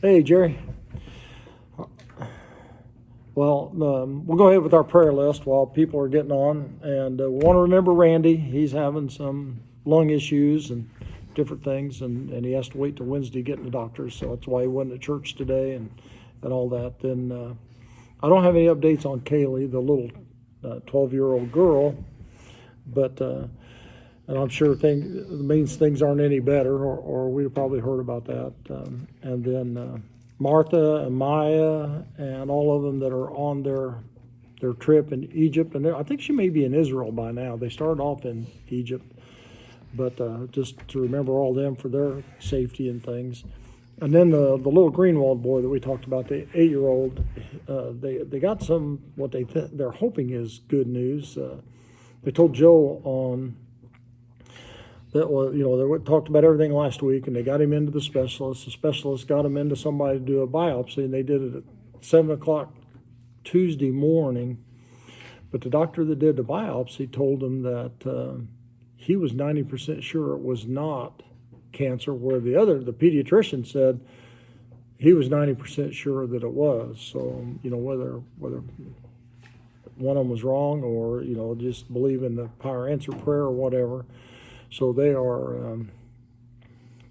Hey, Jerry. Well, we'll go ahead with our prayer list while people are getting on. And we want to remember Randy. He's having some lung issues and different things, and he has to wait till Wednesday to get in the doctor. So that's why he wasn't at church today and all that. Then I don't have any updates on Kaylee, the little 12-year-old girl, but and I'm sure it means things aren't any better, or we'd have probably heard about that. And then Martha and Maya and all of them that are on their trip in Egypt. And I think she may be in Israel by now. They started off in Egypt, but just to remember all them for their safety and things. And then the little Greenwald boy that we talked about, the 8-year-old, they got some what they're hoping is good news. They told Joe on that they talked about everything last week, and they got him into the specialist. The specialist got him into somebody to do a biopsy, and they did it at 7 o'clock Tuesday morning. But the doctor that did the biopsy told him that he was 90% sure it was not cancer, where the pediatrician said he was 90% sure that it was. So, whether one of them was wrong or, just believe in the power answer prayer or whatever. So they are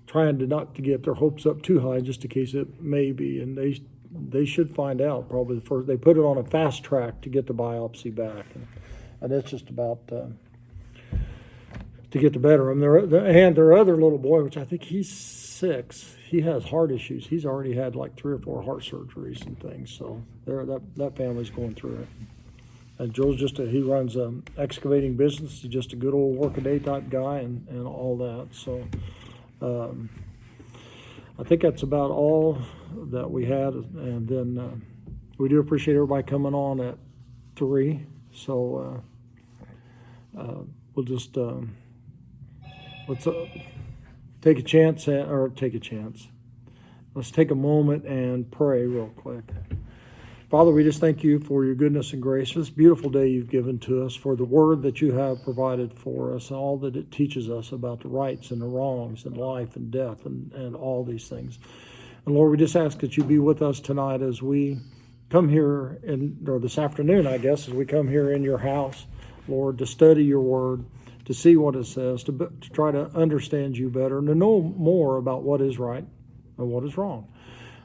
trying not to get their hopes up too high, just in case it may be. And they should find out probably the first. They put it on a fast track to get the biopsy back, and it's just about to get the better of them. And their other little boy, which I think he's 6, he has heart issues. He's already had like 3 or 4 heart surgeries and things. So that family's going through it. And Joe's he runs an excavating business. He's just a good old work-a-day type guy and all that. So I think that's about all that we had. And then we do appreciate everybody coming on at 3. So we'll just let's take a chance. Let's take a moment and pray real quick. Father, we just thank you for your goodness and grace, for this beautiful day you've given to us, for the word that you have provided for us, and all that it teaches us about the rights and the wrongs and life and death and all these things. And Lord, we just ask that you be with us tonight as we come here, or this afternoon, I guess, as we come here in your house, Lord, to study your word, to see what it says, to try to understand you better, and to know more about what is right and what is wrong.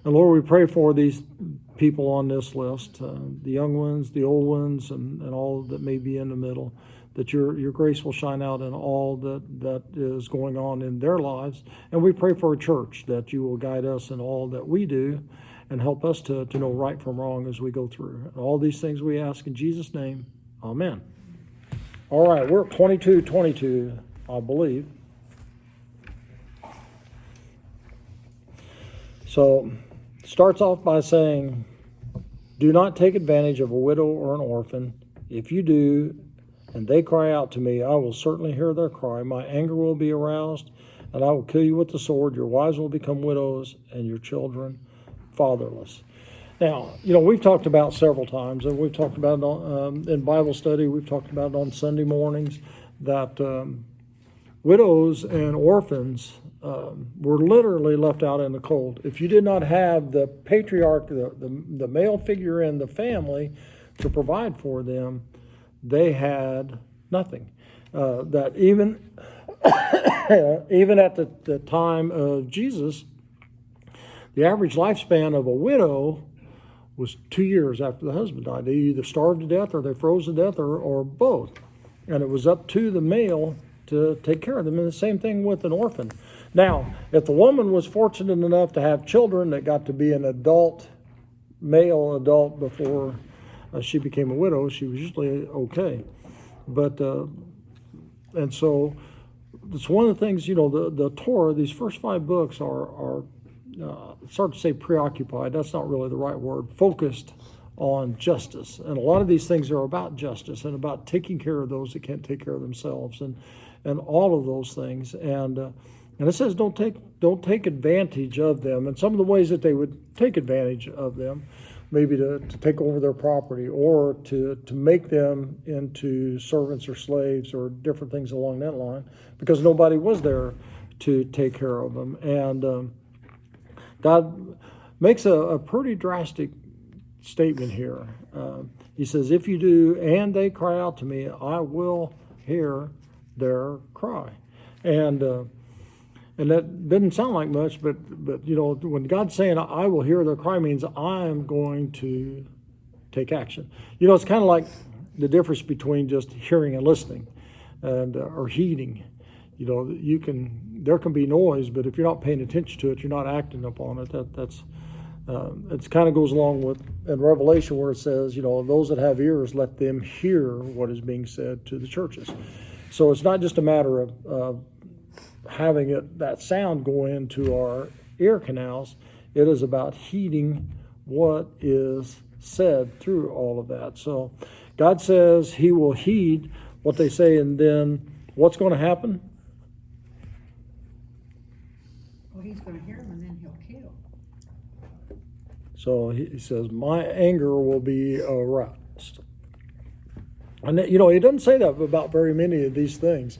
And Lord, we pray for these people on this list, the young ones, the old ones, and all that may be in the middle, that your grace will shine out in all that is going on in their lives. And we pray for a church, that you will guide us in all that we do and help us to know right from wrong as we go through. And all these things we ask in Jesus' name. Amen. All right, we're at 22:22, I believe. So starts off by saying, do not take advantage of a widow or an orphan. If you do, and they cry out to me, I will certainly hear their cry. My anger will be aroused, and I will kill you with the sword. Your wives will become widows, and your children fatherless. Now, we've talked about several times, and we've talked about it in Bible study. We've talked about it on Sunday mornings, that widows and orphans were literally left out in the cold. If you did not have the patriarch, the male figure in the family to provide for them, they had nothing. That even at the time of Jesus, the average lifespan of a widow was 2 years after the husband died. They either starved to death or they froze to death or both. And it was up to the male to take care of them. And the same thing with an orphan. Now, if the woman was fortunate enough to have children that got to be an male adult before she became a widow, she was usually okay. But, and so it's one of the things, the Torah, these first 5 books are it's hard to say preoccupied, that's not really the right word, focused on justice. And a lot of these things are about justice and about taking care of those that can't take care of themselves and all of those things. And it says don't take advantage of them. And some of the ways that they would take advantage of them, maybe to take over their property or to make them into servants or slaves or different things along that line, because nobody was there to take care of them. And God makes a pretty drastic statement here. He says, if you do, and they cry out to me, I will hear their cry. And that doesn't sound like much, but when God's saying, I will hear their cry, means I'm going to take action. It's kind of like the difference between just hearing and listening, and or heeding. There can be noise, but if you're not paying attention to it, you're not acting upon it. It kind of goes along with in Revelation where it says, those that have ears, let them hear what is being said to the churches. So it's not just a matter of having that sound go into our ear canals. It is about heeding what is said through all of that. So God says he will heed what they say, and then what's going to happen? Well, he's going to hear them, and then he'll kill. So he says, my anger will be aroused. And he doesn't say that about very many of these things.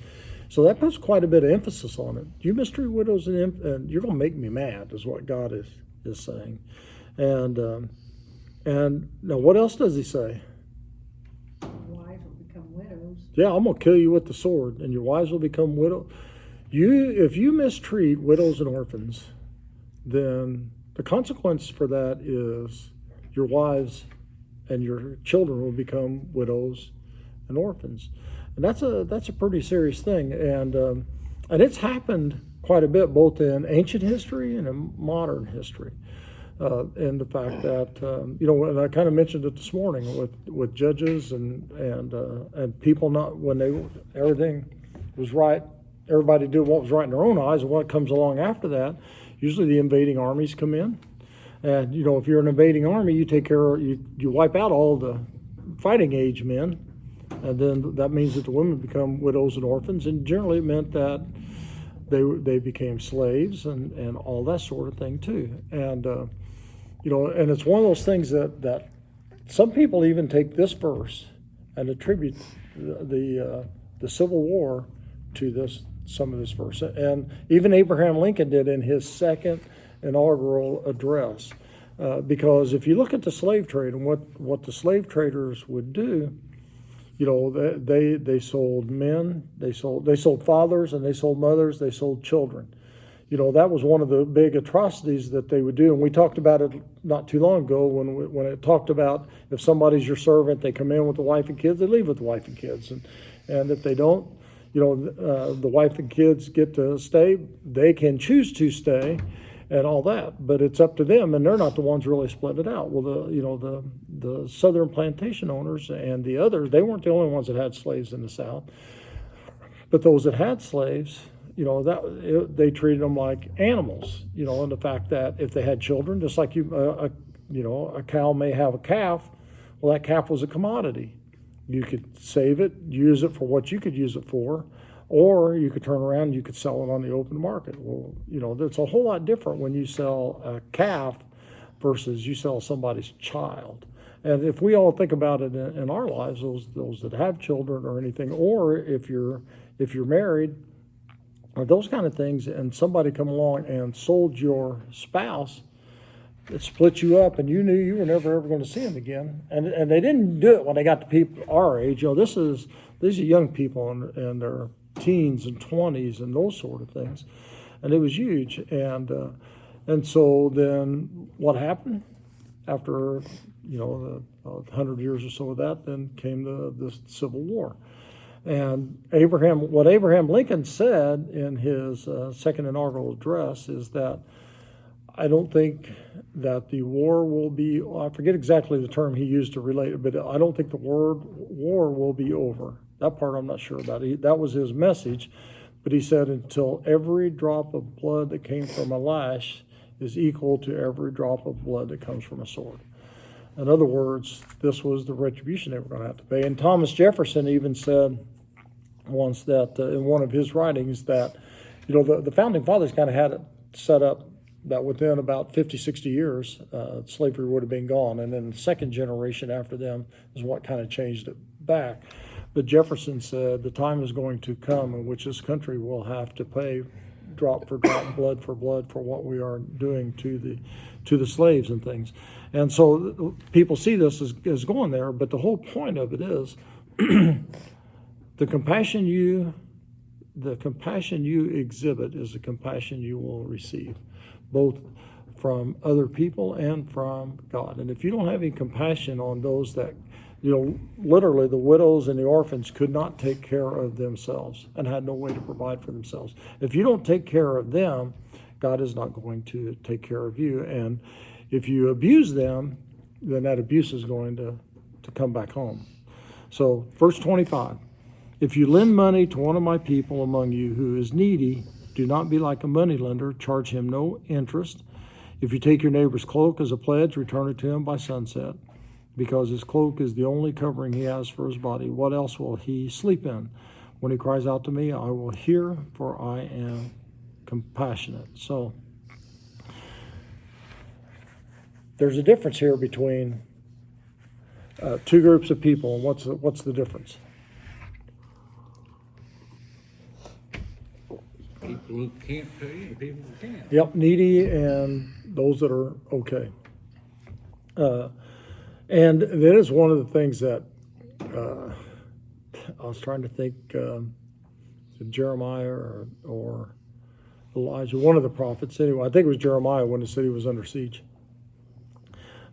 So that puts quite a bit of emphasis on it. You mistreat widows, and you're going to make me mad, is what God is saying. And now what else does he say? Wives will become widows. Yeah, I'm going to kill you with the sword, and your wives will become widows. If you mistreat widows and orphans, then the consequence for that is your wives and your children will become widows and orphans. And that's a pretty serious thing. And it's happened quite a bit, both in ancient history and in modern history. And the fact that, and I kind of mentioned it this morning with judges and people not, everything was right, everybody did what was right in their own eyes, and what comes along after that, usually the invading armies come in. And, if you're an invading army, you take care of, you wipe out all the fighting age men, and then that means that the women become widows and orphans, and generally it meant that they became slaves and all that sort of thing too. And, and it's one of those things that some people even take this verse and attribute the Civil War to some of this verse. And even Abraham Lincoln did in his second inaugural address. Because if you look at the slave trade and what the slave traders would do, they sold men, they sold fathers, and they sold mothers, they sold children. That was one of the big atrocities that they would do. And we talked about it not too long ago when it talked about if somebody's your servant, they come in with the wife and kids, they leave with the wife and kids. And if they don't, the wife and kids get to stay, they can choose to stay and all that, but it's up to them, and they're not the ones really splitting it out. Well, the southern plantation owners and the others, they weren't the only ones that had slaves in the South, but those that had slaves, they treated them like animals, and the fact that if they had children, just like a cow may have a calf, well, that calf was a commodity. You could save it, use it for what you could use it for, or you could turn around and you could sell it on the open market. Well, it's a whole lot different when you sell a calf versus you sell somebody's child. And if we all think about it in our lives, those that have children or anything, or if you're married, or those kind of things, and somebody come along and sold your spouse, it split you up, and you knew you were never ever going to see them again. And they didn't do it when they got to people our age. These are young people and they're teens and 20s and those sort of things, and it was huge. And so then what happened after 100 years or so of that? Then came the Civil War. And what Abraham Lincoln said in his second inaugural address is that I don't think that the war will be, I forget exactly the term he used to relate it, but I don't think the word war will be over. That part I'm not sure about. That was his message. But he said until every drop of blood that came from a lash is equal to every drop of blood that comes from a sword. In other words, this was the retribution they were going to have to pay. And Thomas Jefferson even said once that in one of his writings that, the founding fathers kind of had it set up that within about 50, 60 years, slavery would have been gone. And then the second generation after them is what kind of changed it back. But Jefferson said the time is going to come in which this country will have to pay drop for drop, blood for blood, for what we are doing to the slaves and things. And so people see this as going there, but the whole point of it is the compassion you exhibit is the compassion you will receive, both from other people and from God. And if you don't have any compassion on those that, literally the widows and the orphans could not take care of themselves and had no way to provide for themselves. If you don't take care of them, God is not going to take care of you. And if you abuse them, then that abuse is going to come back home. So verse 25, if you lend money to one of my people among you who is needy, do not be like a moneylender, charge him no interest. If you take your neighbor's cloak as a pledge, return it to him by sunset, because his cloak is the only covering he has for his body. What else will he sleep in? When he cries out to me, I will hear, for I am compassionate. So there's a difference here between two groups of people, and what's the difference? People who can't pay and people who can. Yep, needy and those that are okay. And that is one of the things that I was trying to think, Jeremiah or Elijah, one of the prophets. Anyway, I think it was Jeremiah when the city was under siege.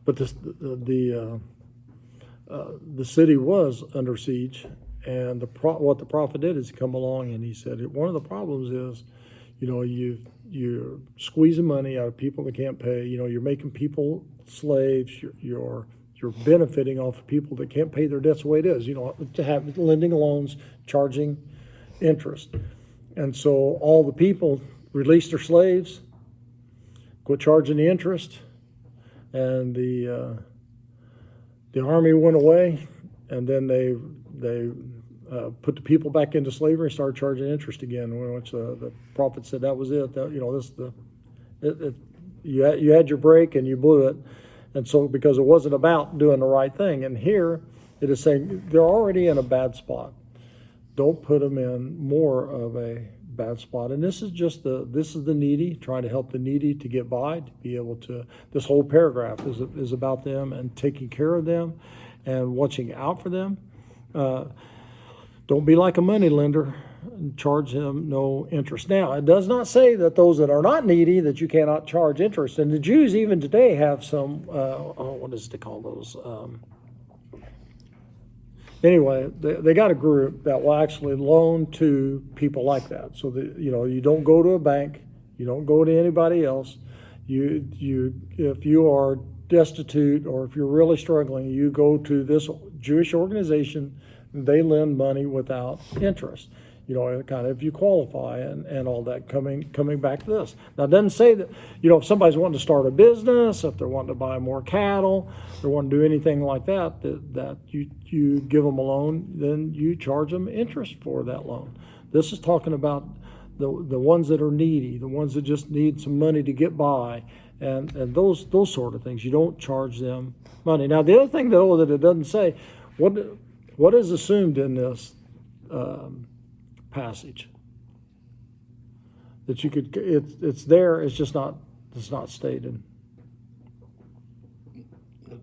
But the city was under siege, and what the prophet did is he come along and he said, one of the problems is, you're squeezing money out of people that can't pay. You're making people slaves. You're benefiting off of people that can't pay their debts the way it is. To have lending loans, charging interest, and so all the people released their slaves, quit charging the interest, and the army went away, and then they put the people back into slavery and started charging interest again. Which the prophet said that was it. You had your break and you blew it, and so because it wasn't about doing the right thing. And here it is saying they're already in a bad spot. Don't put them in more of a bad spot. And this is the needy, trying to help the needy to get by, to be able to. This whole paragraph is about them and taking care of them and watching out for them. Don't be like a money lender and charge him no interest. Now, it does not say that those that are not needy, that you cannot charge interest. And the Jews even today have some, what is it they call those? Anyway, they got a group that will actually loan to people like that. So that, you don't go to a bank, you don't go to anybody else. If you are destitute or if you're really struggling, you go to this Jewish organization. They lend money without interest, kind of if you qualify and all that. Coming back to this. Now, it doesn't say that, if somebody's wanting to start a business, if they're wanting to buy more cattle, they want to do anything like that you give them a loan, then you charge them interest for that loan. This is talking about the ones that are needy, the ones that just need some money to get by, and those sort of things. You don't charge them money. Now, the other thing, though, that it doesn't say, what is assumed in this passage? That you could, it's there, it's not stated.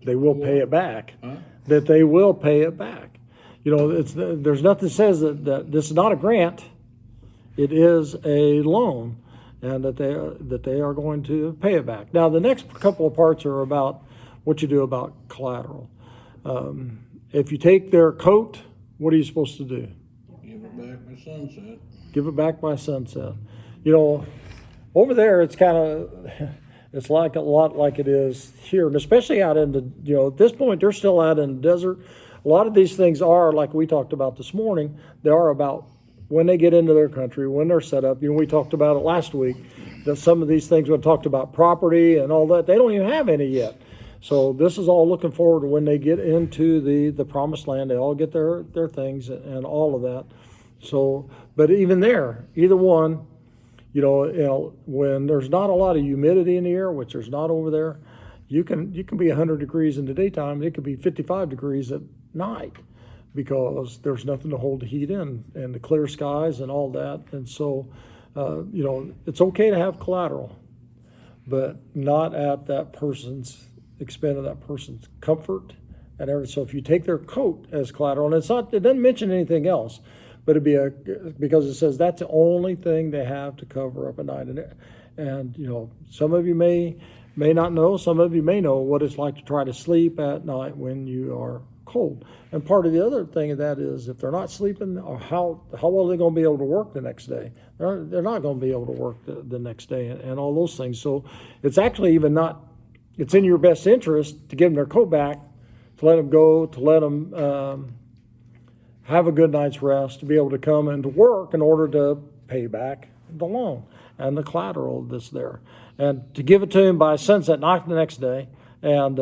They will pay it back. Huh? That they will pay it back. There's nothing that says that this is not a grant. It is a loan, and that they are going to pay it back. Now, the next couple of parts are about what you do about collateral. If you take their coat, what are you supposed to do? Give it back by sunset. Give it back by sunset. Over there, it's kind of, it's like a lot like it is here, and especially out in the, at this point, they're still out in the desert. A lot of these things are, like we talked about this morning, they are about when they get into their country, when they're set up. We talked about it last week, that some of these things, we talked about property and all that, they don't even have any yet. So this is all looking forward to when they get into the promised land. They all get their things and all of that. So, but even there, either one, when there's not a lot of humidity in the air, which there's not over there, you can be 100 degrees in the daytime. It could be 55 degrees at night, because there's nothing to hold the heat in, and the clear skies and all that. And so It's okay to have collateral, but not at that person's expense of that person's comfort and everything. So if you take their coat as collateral, and it doesn't mention anything else, but because it says that's the only thing they have to cover up at night. And some of you may not know, some of you may know what it's like to try to sleep at night when you are cold. And part of the other thing of that is if they're not sleeping, or how well are they going to be able to work the next day? They're not going to be able to work the next day, and all those things. So it's actually it's in your best interest to give them their coat back, to let them go, to let them have a good night's rest, to be able to come and to work in order to pay back the loan and the collateral that's there, and to give it to him by sunset, not the next day. And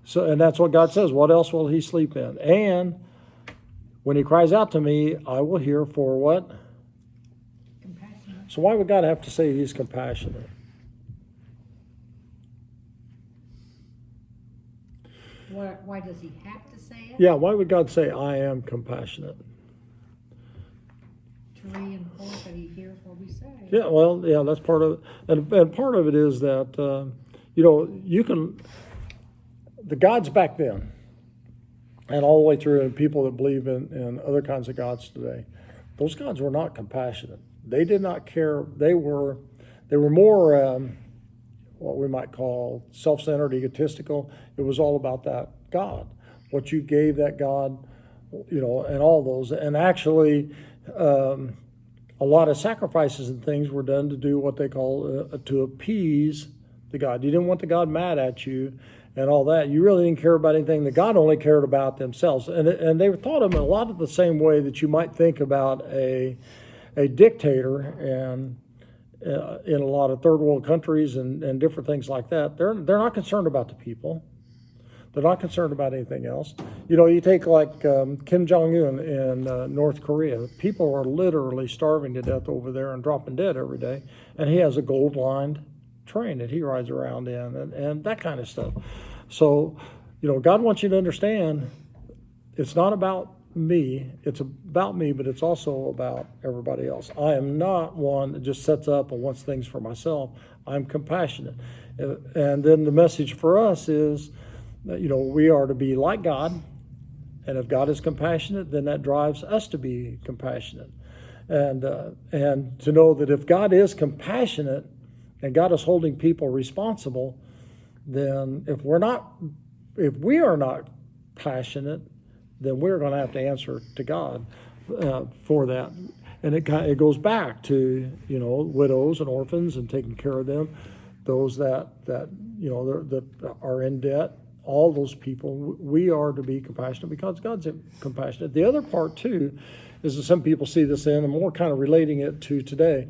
that's what God says. What else will he sleep in? And when he cries out to me, I will hear for what? Compassionate. So why would God have to say he's compassionate? Why does he have to say it? Yeah, why would God say, I am compassionate? To reinforce that he hears what we say. Yeah, well, yeah, that's part of it. And part of it is that, the gods back then, and all the way through, and people that believe in other kinds of gods today, those gods were not compassionate. They did not care. They were more what we might call self-centered, egotistical. It was all about that God, what you gave that God, and all those. And actually, a lot of sacrifices and things were done to do what they call to appease the God. You didn't want the God mad at you and all that. You really didn't care about anything. The God only cared about themselves. And they thought of them in a lot of the same way that you might think about a dictator, and in a lot of third world countries and different things like that. They're not concerned about the people. They're not concerned about anything else. You take like Kim Jong-un in North Korea. People are literally starving to death over there and dropping dead every day. And he has a gold-lined train that he rides around in, and that kind of stuff. So, God wants you to understand it's not about me. It's about me, but it's also about everybody else. I am not one that just sets up and wants things for myself. I'm compassionate. And then the message for us is that, we are to be like God. And if God is compassionate, then that drives us to be compassionate. And to know that if God is compassionate and God is holding people responsible, then if we are not passionate, then we're going to have to answer to God for that. And it goes back to widows and orphans and taking care of them, those that are in debt. All those people, we are to be compassionate because God's compassionate. The other part too is that some people see this in, and more kind of relating it to today.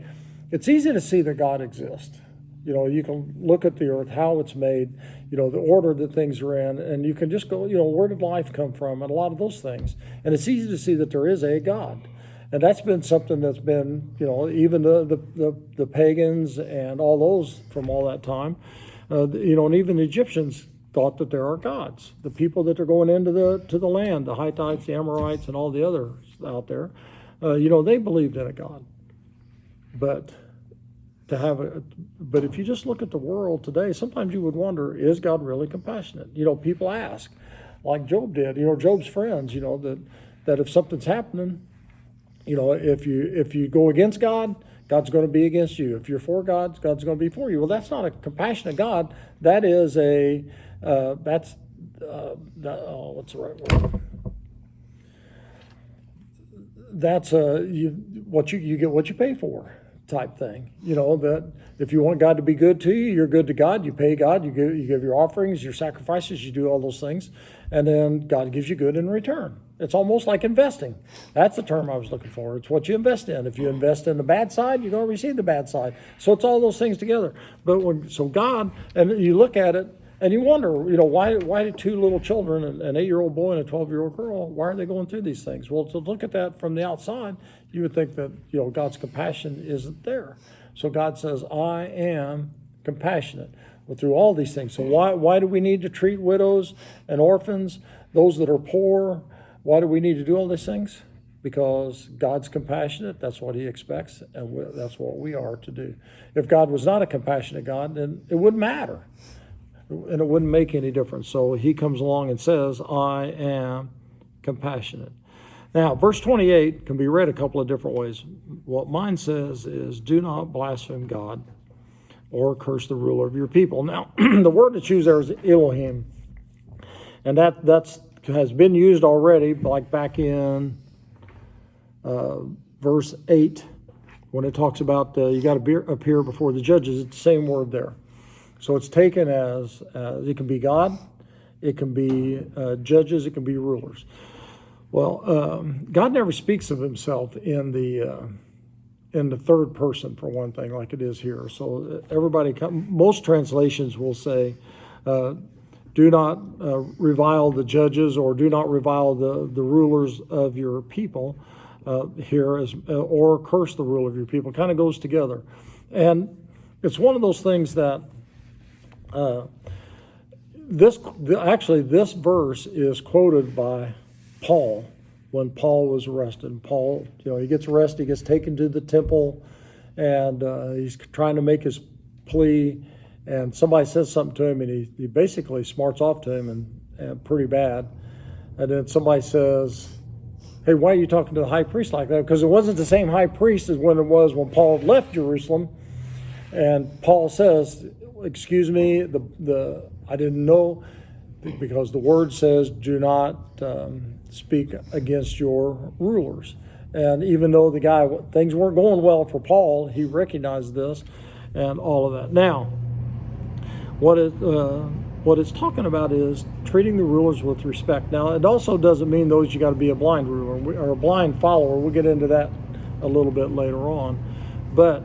It's easy to see that God exists. You can look at the earth, how it's made, the order that things are in, and you can just go, where did life come from, and a lot of those things. And it's easy to see that there is a God. And that's been something that's been, even the pagans and all those from all that time, and even the Egyptians thought that there are gods. The people that are going into the land, the Hittites, the Amorites, and all the others out there, they believed in a God. But if you just look at the world today, sometimes you would wonder, is God really compassionate? People ask, like Job did. Job's friends. That if something's happening, if you go against God, God's going to be against you. If you're for God, God's going to be for you. Well, that's not a compassionate God. That is what's the right word? That's what you get what you pay for type thing. That if you want God to be good to you, you're good to God. You pay God. You give your offerings, your sacrifices. You do all those things, and then God gives you good in return. It's almost like investing. That's the term I was looking for. It's what you invest in. If you invest in the bad side, you're going to receive the bad side. So it's all those things together. But God, and you look at it and you wonder, why did two little children, an 8-year-old boy and a 12-year-old girl, why are they going through these things? Well, to look at that from the outside, you would think that, God's compassion isn't there. So God says, I am compassionate through all these things. So why do we need to treat widows and orphans, those that are poor? Why do we need to do all these things? because God's compassionate. That's what he expects, and that's what we are to do. If God was not a compassionate God, then it wouldn't matter, and it wouldn't make any difference. So he comes along and says, I am compassionate. Now, verse 28 can be read a couple of different ways. What mine says is, do not blaspheme God or curse the ruler of your people. Now, the word to choose there is Elohim, and that's has been used already, like back in verse 8, when it talks about you got to appear before the judges. It's the same word there. So it's taken as it can be God, it can be judges, it can be rulers. Well, God never speaks of himself in the third person, for one thing, like it is here. So most translations will say, do not revile the judges, or do not revile the rulers of your people here, or curse the ruler of your people. It kind of goes together. And it's one of those things that this verse is quoted by Paul when Paul was arrested. Paul, he gets arrested, he gets taken to the temple, and he's trying to make his plea, and somebody says something to him, and he basically smarts off to him and pretty bad. And then somebody says, hey, why are you talking to the high priest like that? Because it wasn't the same high priest as when it was when Paul left Jerusalem. And Paul says, excuse me, I didn't know, because the word says, do not speak against your rulers. And even though things weren't going well for Paul, he recognized this and all of that. Now, what it's talking about is treating the rulers with respect. Now, it also doesn't mean those you got to be a blind ruler or a blind follower. We'll get into that a little bit later on. But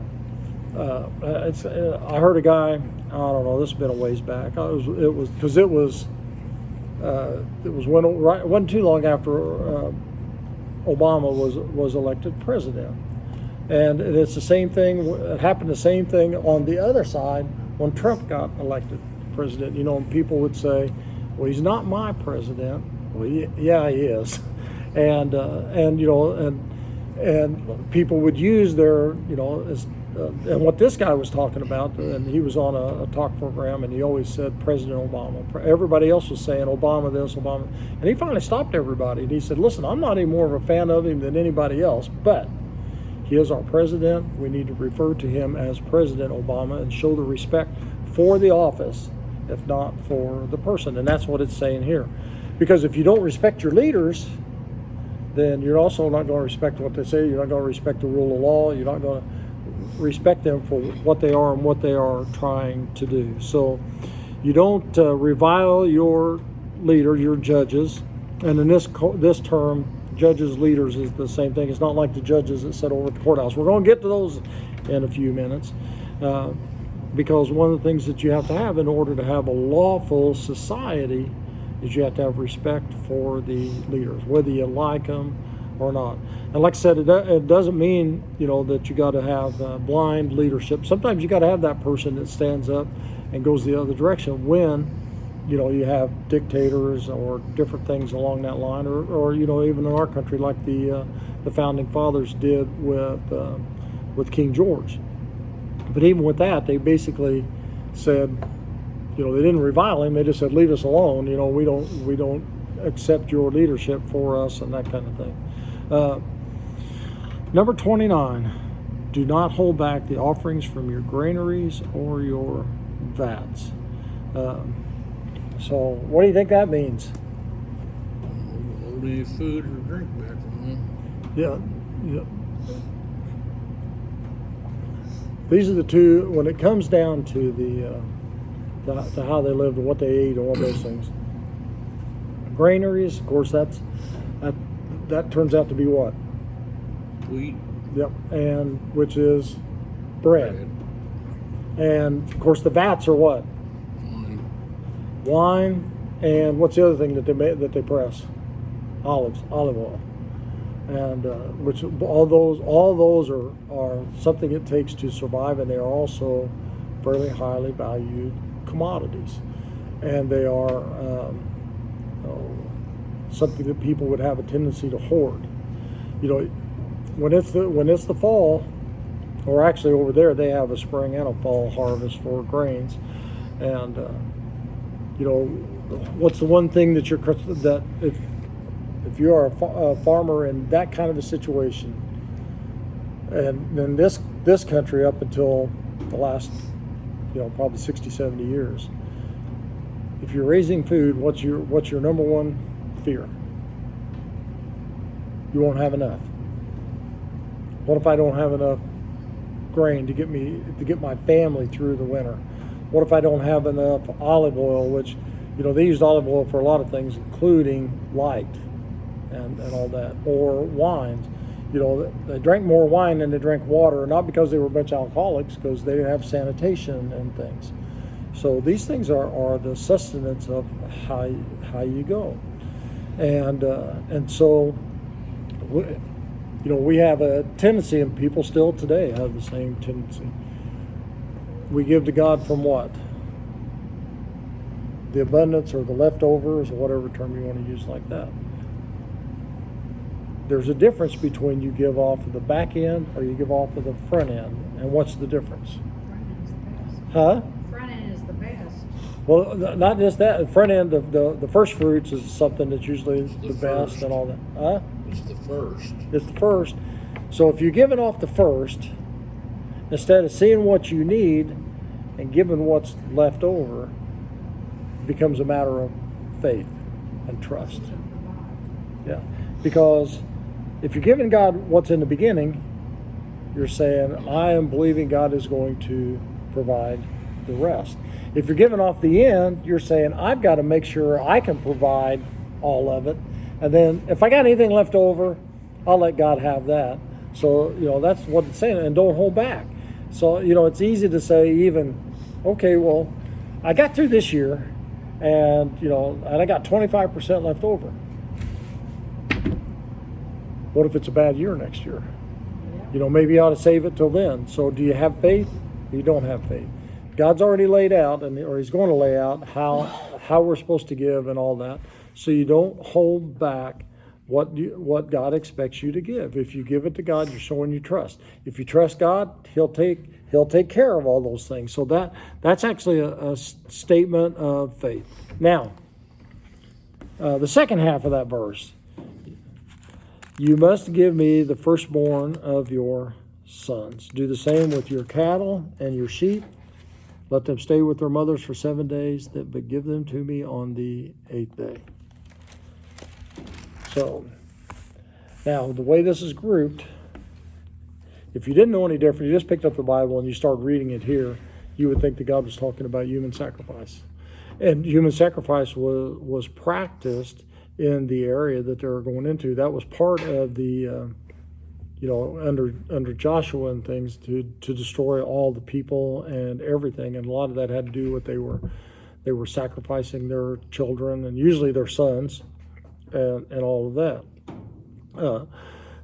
I heard a guy, I don't know, this has been a ways back. It wasn't too long after Obama was elected president, and it's the same thing. It happened the same thing on the other side when Trump got elected president. And people would say, "Well, he's not my president." Well, yeah, he is, and people would use their and what this guy was talking about, and he was on a talk program, and he always said President Obama. Everybody else was saying Obama this, Obama, and he finally stopped everybody, and he said, listen, I'm not any more of a fan of him than anybody else, but he is our president. We need to refer to him as President Obama and show the respect for the office, if not for the person. And that's what it's saying here. Because if you don't respect your leaders, then you're also not going to respect what they say. You're not going to respect the rule of law. You're not going to respect them for what they are and what they are trying to do. So you don't revile your leader, your judges. And in this term, judges, leaders is the same thing. It's not like the judges that sit over at the courthouse. We're going to get to those in a few minutes, because one of the things that you have to have in order to have a lawful society is you have to have respect for the leaders, whether you like them or not. And like I said, it doesn't mean that you got to have blind leadership. Sometimes you got to have that person that stands up and goes the other direction when you have dictators or different things along that line, or even in our country, like the founding fathers did with King George. But even with that, they basically said, they didn't revile him. They just said, leave us alone. We don't accept your leadership for us, and that kind of thing. Number 29, do not hold back the offerings from your granaries or your vats. So what do you think that means? Hold any food or drink back from them. Yeah. These are the two, when it comes down to to how they lived and what they ate and all those things. Granaries, of course, that turns out to be what? Wheat. Yep, and which is bread. And of course, the vats are what? Wine. And what's the other thing that they press? Olive oil. And which all those are something it takes to survive, and they are also fairly highly valued commodities, and they are something that people would have a tendency to hoard. you know, when it's the fall, or actually over there they have a spring and a fall harvest for grains, and you know, what's the one thing that if you are a farmer in that kind of a situation, and in this country up until the last, you know, probably 60, 70 years, if you're raising food, what's your number one fear? You won't have enough. What if I don't have enough grain to get my family through the winter? What if I don't have enough olive oil, which, you know, they used olive oil for a lot of things, including light and all that, or wines. You know, they drank more wine than they drank water, not because they were a bunch of alcoholics, because they didn't have sanitation and things. So these things are the sustenance of how you go, and so, you know, we have a tendency, and people still today have the same tendency. We give to God from what? The abundance or the leftovers, or whatever term you want to use like that. There's a difference between you give off of the back end or you give off of the front end. And what's the difference? Front end is the best. Huh? Front end is the best. Well, not just that. The front end of the first fruits is something that's usually the best first. and all that. Huh? It's the first. It's the first. So if you're giving off the first, instead of seeing what you need and giving what's left over, it becomes a matter of faith and trust. Yeah. Because if you're giving God what's in the beginning, you're saying, I am believing God is going to provide the rest. If you're giving off the end, you're saying, I've got to make sure I can provide all of it. And then if I got anything left over, I'll let God have that. So, you know, that's what it's saying. And don't hold back. So, you know, it's easy to say even, okay, well, I got through this year and, you know, and I got 25% left over. What if it's a bad year next year? You know, maybe you ought to save it till then. So do you have faith? Or you don't have faith? God's already laid out, or He's going to lay out how we're supposed to give and all that. So you don't hold back what God expects you to give. If you give it to God, you're showing you trust. If you trust God, He'll take care of all those things. So that's actually a statement of faith. Now, the second half of that verse. You must give me the firstborn of your sons. Do the same with your cattle and your sheep. Let them stay with their mothers for 7 days, but give them to me on the 8th day. So, now the way this is grouped, if you didn't know any different, you just picked up the Bible and you started reading it here, you would think that God was talking about human sacrifice. And human sacrifice was practiced in the area that they were going into. That was part of the, you know, under Joshua and things to destroy all the people and everything. And a lot of that had to do with they were sacrificing their children and usually their sons and all of that.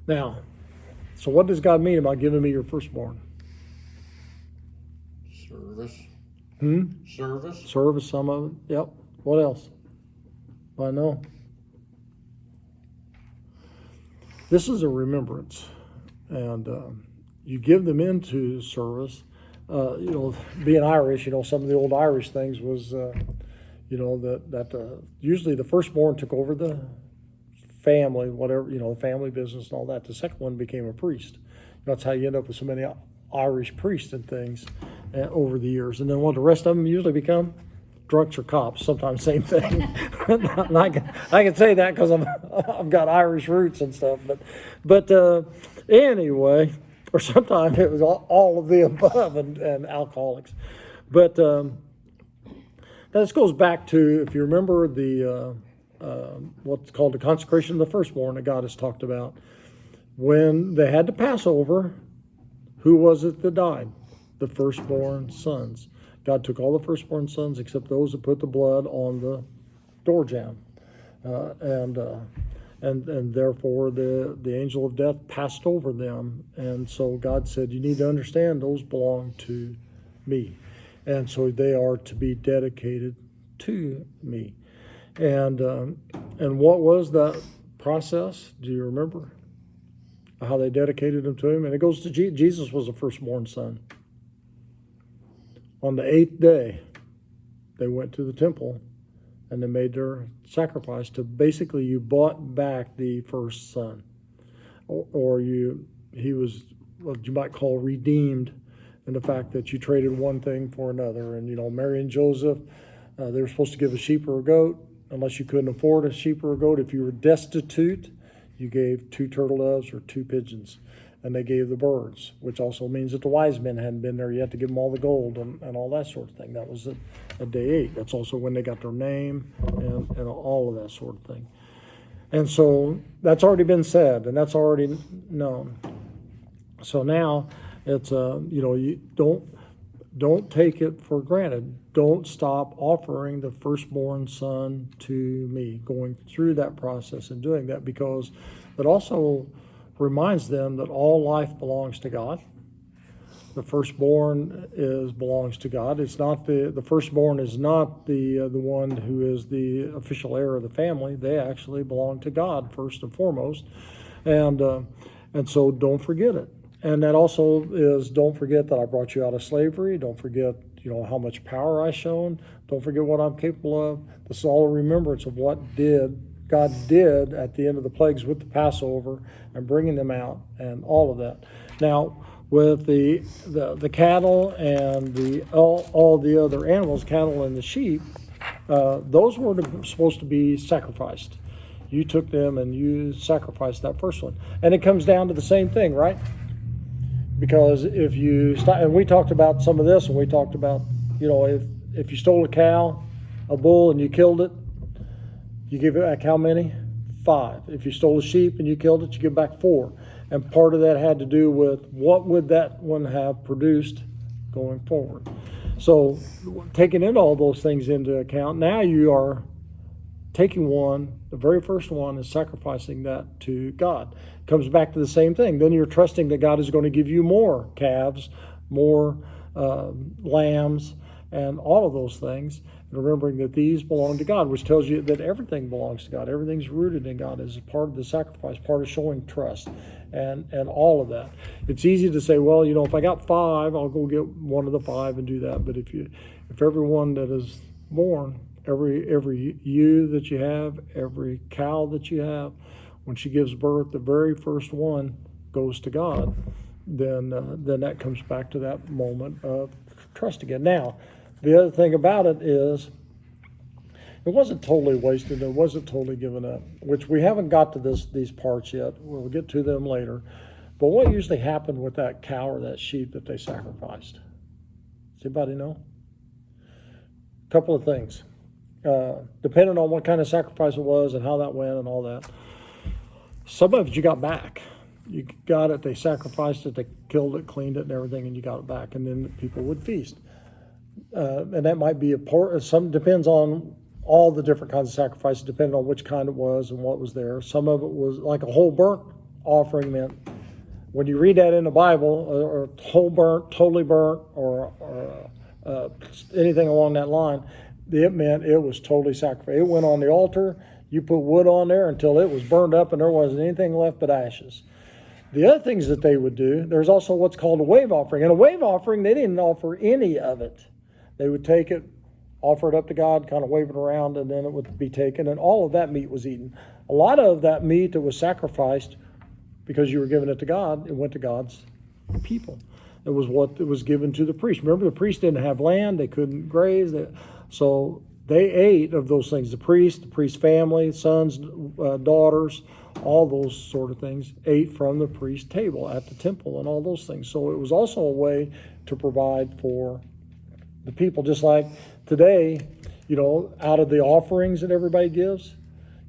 Now, so what does God mean about giving me your firstborn? Service. Service. Service. Some of it. Yep. What else? I know. This is a remembrance, and you give them into service. You know, being Irish, you know, some of the old Irish things was, you know, that usually the firstborn took over the family, whatever, you know, family business and all that. The second one became a priest. That's how you end up with so many Irish priests and things over the years. And then what the rest of them usually become? Drunks or cops, sometimes same thing. And I can say that because I've got Irish roots and stuff. But anyway, or sometimes it was all of the above and alcoholics. But this goes back to, if you remember the what's called the consecration of the firstborn that God has talked about. When they had the Passover, who was it that died? The firstborn sons. God took all the firstborn sons except those that put the blood on the door jamb. And therefore the angel of death passed over them. And so God said, you need to understand those belong to me. And so they are to be dedicated to me. And what was that process? Do you remember? how they dedicated him to him. And it goes to Jesus was the firstborn son. On the 8th day, they went to the temple and they made their sacrifice to basically you bought back the first son. Or he was what you might call redeemed in the fact that you traded one thing for another. And, Mary and Joseph, they were supposed to give a sheep or a goat, unless you couldn't afford a sheep or a goat. If you were destitute, you gave 2 turtle doves or 2 pigeons. And they gave the birds, which also means that the wise men hadn't been there yet to give them all the gold and all that sort of thing. That was at day 8. That's also when they got their name and all of that sort of thing. And so that's already been said, and that's already known. So now it's you don't take it for granted. Don't stop offering the firstborn son to me, going through that process and doing that, because it also reminds them that all life belongs to God. The firstborn belongs to God. It's not the firstborn is not the one who is the official heir of the family. They actually belong to God first and foremost, and so don't forget it. And that also is, don't forget that I brought you out of slavery. Don't forget, how much power I shown. Don't forget what I'm capable of. This is all a remembrance of what God did at the end of the plagues with the Passover and bringing them out and all of that. Now, with the cattle and all the other animals, cattle and the sheep, those were supposed to be sacrificed. You took them and you sacrificed that first one. And it comes down to the same thing, right? Because if you stop, and we talked about some of this, and we talked about, if you stole a cow, a bull, and you killed it, you give it back how many? 5. If you stole a sheep and you killed it, you give back 4. And part of that had to do with what would that one have produced going forward. So taking in all those things into account, now you are taking one, the very first one, and sacrificing that to God. Comes back to the same thing. Then you're trusting that God is going to give you more calves, more lambs, and all of those things. And remembering that these belong to God, which tells you that everything belongs to God. Everything's rooted in God as a part of the sacrifice, part of showing trust, and all of that. It's easy to say, well, if I got 5, I'll go get one of the 5 and do that. But if everyone that is born, every ewe that you have, every cow that you have, when she gives birth, the very first one goes to God, then that comes back to that moment of trust again. Now, the other thing about it is, it wasn't totally wasted. It wasn't totally given up, which we haven't got to these parts yet. We'll get to them later. But what usually happened with that cow or that sheep that they sacrificed? Does anybody know? A couple of things. Depending on what kind of sacrifice it was and how that went and all that. Some of it you got back. You got it, they sacrificed it, they killed it, cleaned it and everything, and you got it back. And then people would feast. And that might be some depends on all the different kinds of sacrifices, depending on which kind it was and what was there. Some of it was like a whole burnt offering meant, when you read that in the Bible, or whole burnt, totally burnt, or anything along that line, it meant it was totally sacrificed. It went on the altar. You put wood on there until it was burned up and there wasn't anything left but ashes. The other things that they would do, there's also what's called a wave offering. And a wave offering, they didn't offer any of it. They would take it, offer it up to God, kind of wave it around, and then it would be taken, and all of that meat was eaten. A lot of that meat that was sacrificed, because you were giving it to God, it went to God's people. It was what was given to the priest. Remember, the priest didn't have land. They couldn't graze. So they ate of those things. The priest's family, sons, daughters, all those sort of things ate from the priest's table at the temple and all those things. So it was also a way to provide for the people. Just like today, out of the offerings that everybody gives,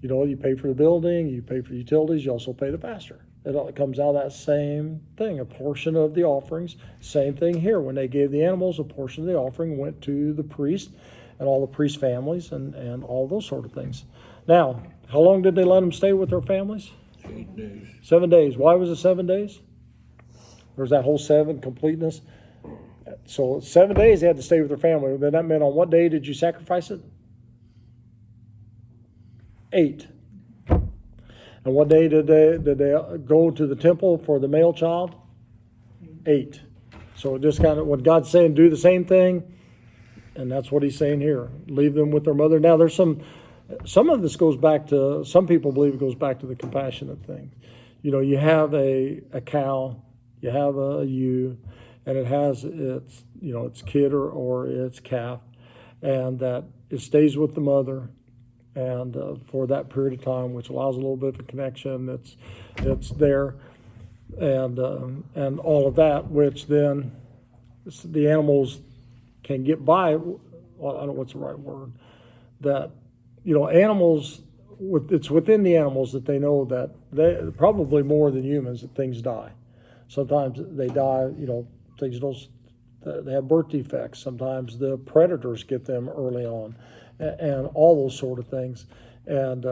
you pay for the building, you pay for utilities, you also pay the pastor. It all comes out of that same thing, a portion of the offerings. Same thing here. When they gave the animals, a portion of the offering went to the priest and all the priest families and all those sort of things. Now, how long did they let them stay with their families? 8 days. 7 days. Why was it 7 days? There's that whole 7 completeness. So 7 days they had to stay with their family. Then that meant on what day did you sacrifice it? 8. And what day did they go to the temple for the male child? 8. So it just kind of, what God's saying, do the same thing, and that's what he's saying here. Leave them with their mother. Now there's some of this goes back to, some people believe it goes back to the compassionate thing. You know, you have a cow, you have a ewe, and it has its, you know, its kid or its calf, and that it stays with the mother, and for that period of time, which allows a little bit of a connection that's there, and all of that, which then the animals can get by. Well, I don't know what's the right word. That, you know, animals, it's within the animals that they know that they, probably more than humans, that things die. Sometimes they die, you know, things don't, they have birth defects. Sometimes the predators get them early on, and all those sort of things. And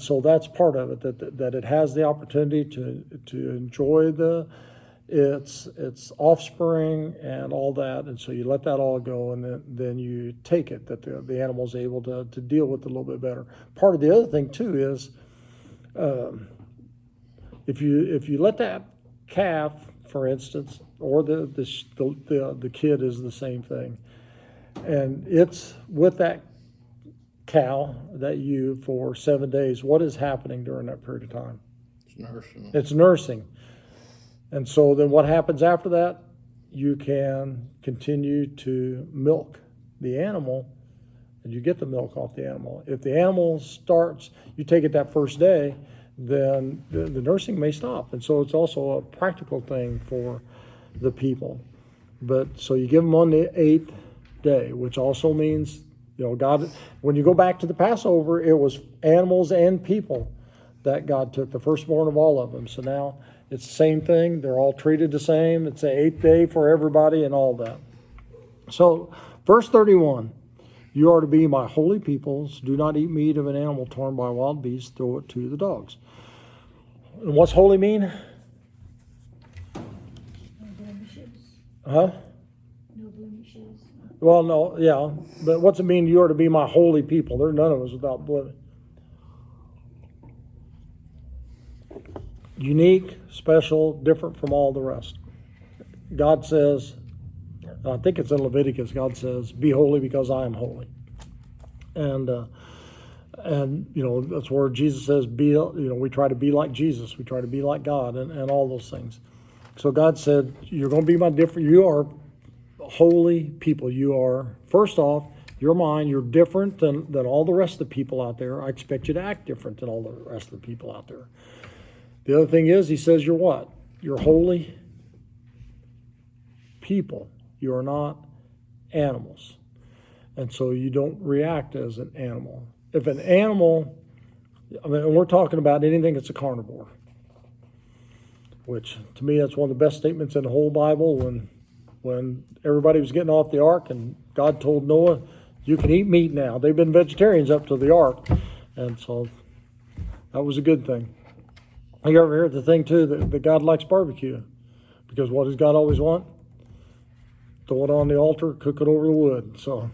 so that's part of it, that it has the opportunity to enjoy its offspring and all that. And so you let that all go, and then you take it, that the animal's able to deal with it a little bit better. Part of the other thing too is, if you let that calf, for instance, or the kid is the same thing, and it's with that cow, that ewe, for 7 days, what is happening during that period of time? It's nursing. It's nursing. And so then what happens after that? You can continue to milk the animal, and you get the milk off the animal. If the animal starts, you take it that first day, then the nursing may stop. And so it's also a practical thing for the people. But so you give them on the 8th day, which also means, you know, God, when you go back to the Passover, it was animals and people that God took, the firstborn of all of them. So now it's the same thing. They're all treated the same. It's the 8th day for everybody and all that. So verse 31, you are to be my holy peoples. Do not eat meat of an animal torn by wild beasts. Throw it to the dogs. And what's holy mean? No blemishes. Huh? No blemishes. Well, no, yeah. But what's it mean, you are to be my holy people? There's none of us without blemish. Unique, special, different from all the rest. God says, I think it's in Leviticus, God says, be holy because I am holy. And you know, that's where Jesus says, we try to be like Jesus. We try to be like God, and all those things. So God said, you're going to be you are holy people. You are, first off, you're mine. You're different than all the rest of the people out there. I expect you to act different than all the rest of the people out there. The other thing is, he says, you're what? You're holy people. You are not animals. And so you don't react as an animal. If an animal, I mean, we're talking about anything that's a carnivore, which to me, that's one of the best statements in the whole Bible. When everybody was getting off the ark and God told Noah, you can eat meat now. They've been vegetarians up to the ark. And so that was a good thing. You ever hear the thing too, that God likes barbecue? Because what does God always want? Throw it on the altar, cook it over the wood. So,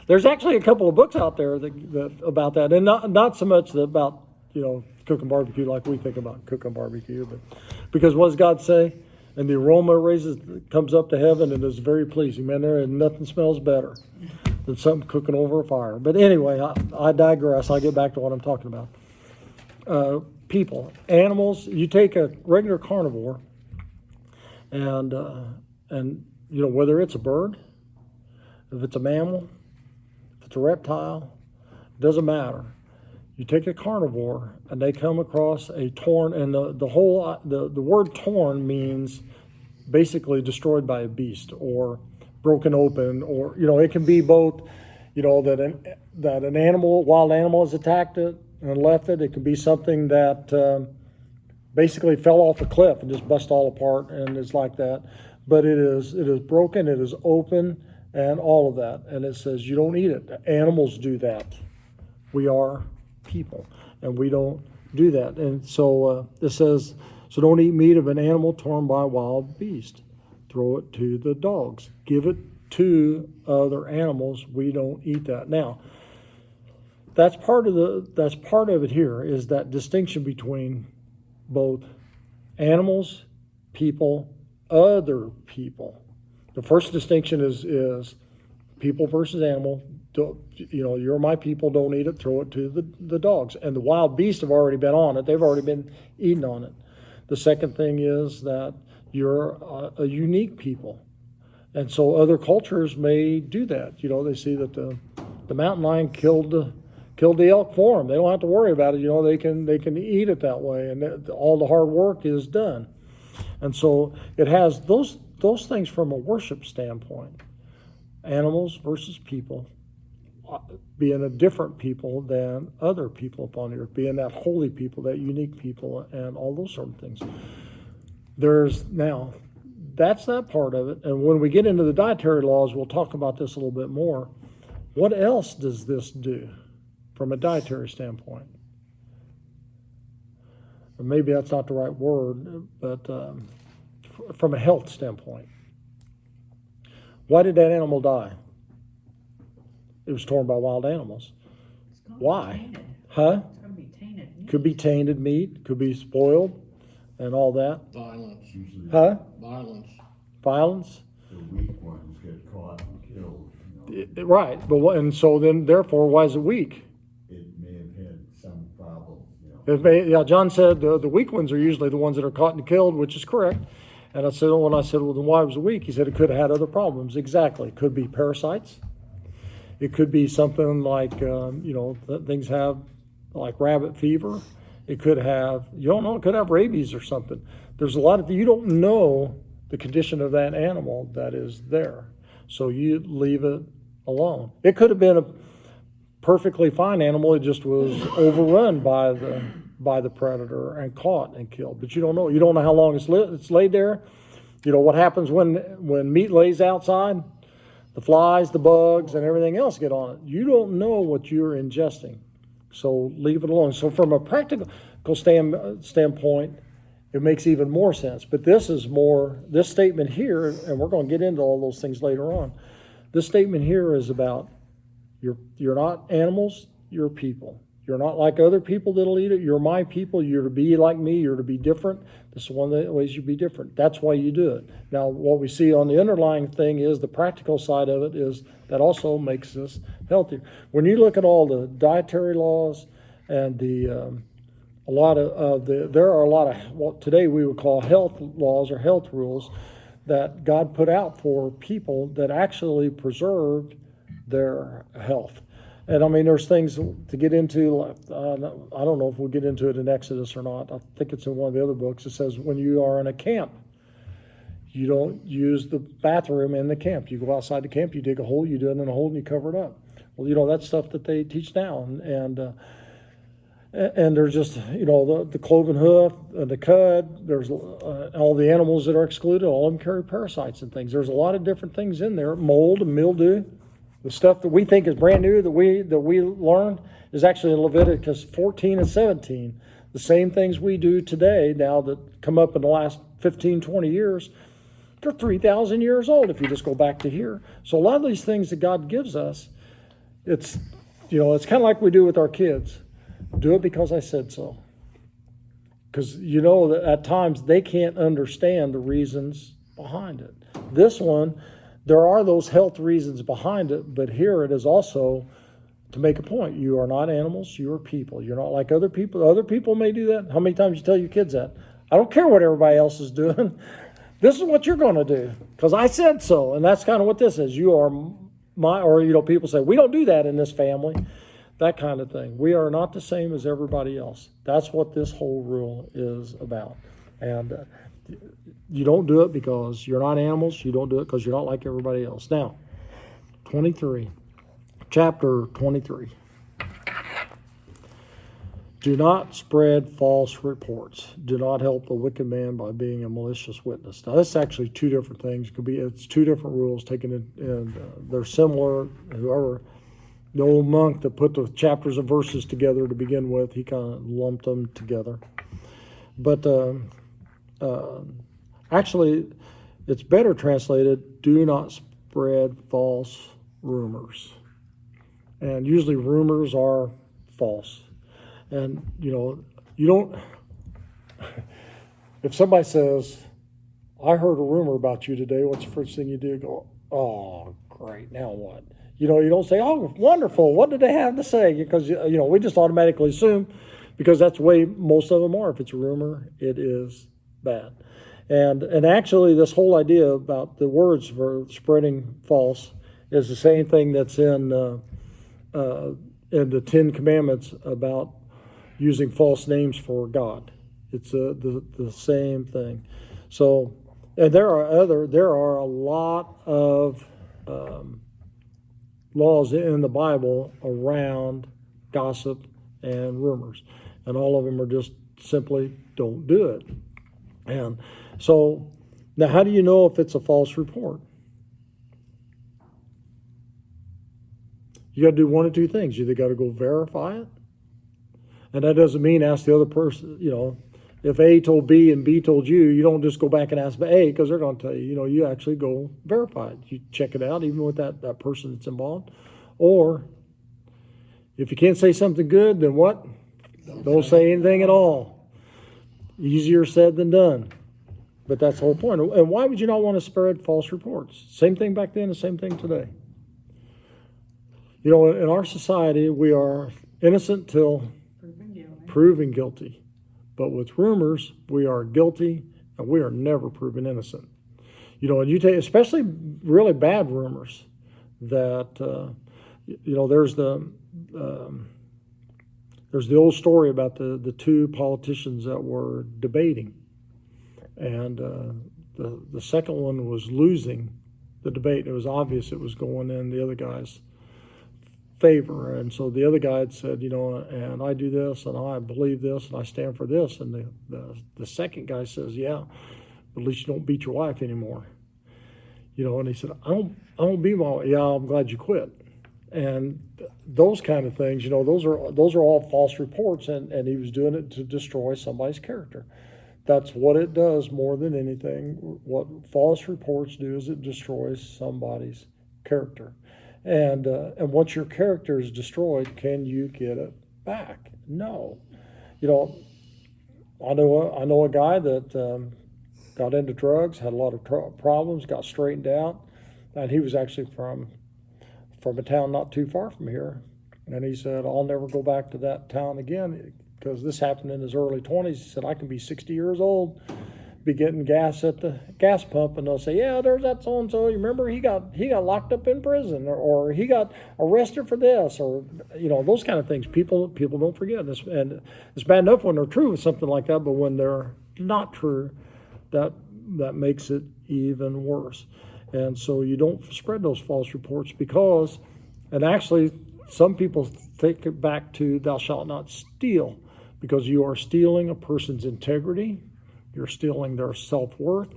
there's actually a couple of books out there that about that, and not so much about, you know, cooking barbecue like we think about cooking barbecue, but because what does God say? And the aroma comes up to heaven and is very pleasing. Man, there and nothing smells better than something cooking over a fire. But anyway, I digress. I'll get back to what I'm talking about. People, animals. You take a regular carnivore, and you know, whether it's a bird, if it's a mammal, if it's a reptile, it doesn't matter. You take a carnivore and they come across a torn, and the word torn means basically destroyed by a beast or broken open, or, you know, it can be both, you know, that an animal, wild animal has attacked it and left it. It can be something that basically fell off a cliff and just bust all apart, and it's like that. But it is broken, it is open, and all of that. And it says you don't eat it. Animals do that. We are people, and we don't do that. And so it says, so don't eat meat of an animal torn by a wild beast. Throw it to the dogs. Give it to other animals. We don't eat that. Now, that's part of it here, is that distinction between both animals, people, other people. The first distinction is people versus animal. You're my people, don't eat it, throw it to the dogs. And the wild beasts have already been on it. They've already been eating on it. The second thing is that you're a unique people. And so other cultures may do that. They see that the mountain lion killed the elk for them. They don't have to worry about it. They can eat it that way, and all the hard work is done. And so it has those things from a worship standpoint. Animals versus people, being a different people than other people upon the earth, being that holy people, that unique people, and all those sort of things. That's that part of it. And when we get into the dietary laws, we'll talk about this a little bit more. What else does this do from a dietary standpoint? Or maybe that's not the right word, but from a health standpoint. Why did that animal die? It was torn by wild animals. Why? Huh? It's going to be tainted meat. Could be tainted meat, could be spoiled, and all that. Violence. Huh? Violence. The weak ones get caught and killed. Right, and so then, therefore, why is it weak? It may have had some problem. John said the weak ones are usually the ones that are caught and killed, which is correct. And I said, well, then why was it weak? He said it could have had other problems. Exactly. It could be parasites. It could be something like, things have like rabbit fever. It could have, it could have rabies or something. There's a lot you don't know the condition of that animal that is there. So you leave it alone. It could have been a perfectly fine animal. It just was overrun by the predator and caught and killed. But you don't know. You don't know how long it's laid there. What happens when meat lays outside? The flies, the bugs, and everything else get on it. You don't know what you're ingesting. So leave it alone. So from a practical standpoint, it makes even more sense. But this statement here, and we're going to get into all those things later on. This statement here is about you're not animals, you're people. You're not like other people that'll eat it. You're my people. You're to be like me. You're to be different. This is one of the ways you be different. That's why you do it. Now, what we see on the underlying thing is the practical side of it is that also makes us healthier. When you look at all the dietary laws and there are a lot of what today we would call health laws or health rules that God put out for people that actually preserved their health. And I mean, there's things to get into. I don't know if we'll get into it in Exodus or not. I think it's in one of the other books. It says when you are in a camp, you don't use the bathroom in the camp. You go outside the camp, you dig a hole, you do it in a hole, and you cover it up. Well, that's stuff that they teach now. And there's just, the cloven hoof, the cud, there's all the animals that are excluded, all of them carry parasites and things. There's a lot of different things in there, mold and mildew. The stuff that we think is brand new that we learned is actually in Leviticus 14 and 17. The same things we do today now that come up in the last 15, 20 years, they're 3,000 years old if you just go back to here. So a lot of these things that God gives us, it's kind of like we do with our kids. Do it because I said so. Because that at times they can't understand the reasons behind it. This one, there are those health reasons behind it, but here it is also to make a point. You are not animals, you are people. You're not like other people. Other people may do that. How many times you tell your kids that? I don't care what everybody else is doing. This is what you're going to do because I said so. And that's kind of what this is. You are people say, we don't do that in this family. That kind of thing. We are not the same as everybody else. That's what this whole rule is about. And you don't do it because you're not animals. You don't do it because you're not like everybody else. Now, chapter 23. Do not spread false reports. Do not help the wicked man by being a malicious witness. Now, that's actually two different things. It's two different rules taken and they're similar. Whoever, the old monk that put the chapters and verses together to begin with, he kind of lumped them together. But actually, it's better translated, do not spread false rumors. And usually rumors are false. And, you don't, if somebody says, I heard a rumor about you today, what's the first thing you do? Go, oh, great, now what? You don't say, oh, wonderful, what did they have to say? Because, we just automatically assume, because that's the way most of them are. If it's a rumor, it is bad. And actually, this whole idea about the words for spreading false is the same thing that's in the Ten Commandments about using false names for God. It's the same thing. So, and there are a lot of laws in the Bible around gossip and rumors, and all of them are just simply don't do it. And so, now how do you know if it's a false report? You got to do one of two things. You either got to go verify it, and that doesn't mean ask the other person. If A told B and B told you, you don't just go back and ask A, because they're going to tell you. You actually go verify it. You check it out, even with that person that's involved. Or if you can't say something good, then what? Don't say anything at all. Easier said than done. But that's the whole point. And why would you not want to spread false reports? Same thing back then, the same thing today. In our society, we are innocent till proven guilty. But with rumors, we are guilty and we are never proven innocent. And you take, especially really bad rumors, that, there's the old story about the two politicians that were debating. And the second one was losing the debate. It was obvious it was going in the other guy's favor. And so the other guy had said, and I do this, and I believe this, and I stand for this. And the second guy says, yeah, but at least you don't beat your wife anymore. And he said, I don't beat my wife. Yeah, I'm glad you quit. And those kind of things, those are all false reports, and he was doing it to destroy somebody's character. That's what it does more than anything. What false reports do is it destroys somebody's character. And once your character is destroyed, can you get it back? No. I know a guy that got into drugs, had a lot of problems, got straightened out, and he was actually from a town not too far from here. And he said, I'll never go back to that town again, because this happened in his early 20s. He said, I can be 60 years old, be getting gas at the gas pump, and they'll say, yeah, there's that so-and-so. You remember he got locked up in prison, or he got arrested for this, or, those kind of things. People don't forget. And it's bad enough when they're true with something like that, but when they're not true, that makes it even worse. And so you don't spread those false reports because, and actually some people take it back to thou shalt not steal, because you are stealing a person's integrity, you're stealing their self-worth,